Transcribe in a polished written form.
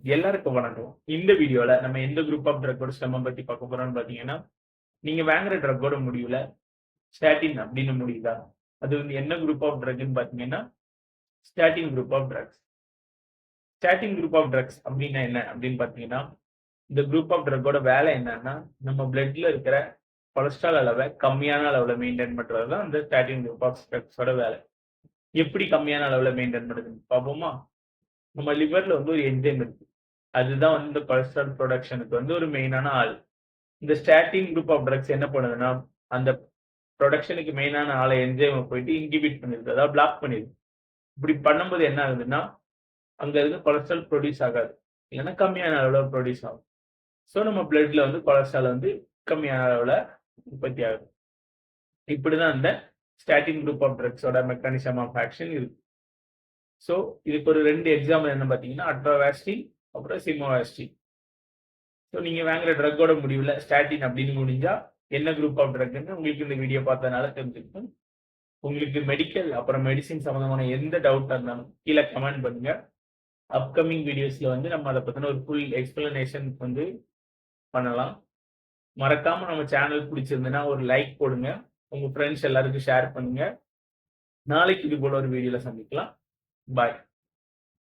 எல்லாருக்கும் வணக்கம். இந்த வீடியோல நம்ம எந்த குரூப் ஆஃப் ட்ரக்கோட ஸ்டெம்ம பத்தி பார்க்க போறோம்னு பார்த்தீங்கன்னா, நீங்க வாங்குற ட்ரக்கோட முடிவுல ஸ்டாட்டின் அப்படின்னு முடியுதா? அது வந்து என்ன குரூப் ஆஃப் ட்ரக்ன்னு பார்த்தீங்கன்னா, statin group of drugs. Statin group of drugs அப்படின்னா என்ன அப்படின்னு பார்த்தீங்கன்னா, இந்த குரூப் ஆஃப் ட்ரக்கோட வேலை என்னன்னா, நம்ம பிளட்ல இருக்கிற கொலஸ்ட்ரால் அளவ கம்மியான அளவுல மெயின்டெயின் பண்றது தான் இந்த ஸ்டாட்டின் குரூப் ஆஃப் ட்ரக்ஸோட வேலை. எப்படி கம்மியான அளவுல மெயின்டெயின் பண்ணுதுன்னு பார்ப்போமா? நம்ம லிவர்ல வந்து ஒரு என்சைம் இருக்கு. அதுதான் வந்து இந்த கொலஸ்ட்ரால் புரொடக்ஷனுக்கு வந்து ஒரு மெயினான ஆள். இந்த ஸ்டாட்டின் குரூப் ஆஃப் ட்ரக்ஸ் என்ன பண்ணுதுன்னா, அந்த புரொடக்ஷனுக்கு மெயினான ஆள என்சைம போயிட்டு இன்ஹிபிட் பண்ணிருது. அதாவது பிளாக் பண்ணிருது. இப்படி பண்ணும்போது என்ன ஆகுதுன்னா, அங்க இருக்க கொலஸ்ட்ரால் புரொடியூஸ் ஆகாது. இல்லன்னா கம்மியான அளவுல புரொடியூஸ் ஆகும். சோ நம்ம பிளட்ல வந்து கொலஸ்ட்ரால் வந்து கம்மியான அளவுல உற்பத்தி ஆகுது. இப்படிதான் இந்த ஸ்டாட்டின் குரூப் ஆஃப் ட்ரக்ஸோட மெக்கானிசம் ஆஃப் ஆக்ஷன் இருக்கு. சோ இதுக்கு ஒரு 2 எக்ஸாம்பிள் என்ன பார்த்தீங்கன்னா, அட்ரோவாஸ்டின் அப்புறம் சிமோவாஸ்டின். ஸோ நீங்க வாங்குற ட்ரக்கோட முடிவுல ஸ்டாட்டின் அப்படின்னு முடிஞ்சா, என்ன குரூப் ஆஃப் ட்ரக்ன்னு உங்களுக்கு இந்த வீடியோ பார்த்ததுனால தெரிஞ்சுக்கும். உங்களுக்கு மெடிக்கல் அப்புறம் மெடிசின் சம்மந்தமான எந்த டவுட்டா இருந்தாலும் கீழ கமெண்ட் பண்ணுங்க. அப்கமிங் வீடியோஸ்ல வந்து நம்ம அத பத்தின ஒரு ஃபுல் எக்ஸ்ப்ளனேஷன் வந்து பண்ணலாம். மறக்காம நம்ம சேனல் பிடிச்சிருந்ததுன்னா ஒரு லைக் போடுங்க. உங்க ஃப்ரெண்ட்ஸ் எல்லாருக்கும் ஷேர் பண்ணுங்க. நாளைக்கு இது போல ஒரு வீடியோல சந்திக்கலாம். பாய்.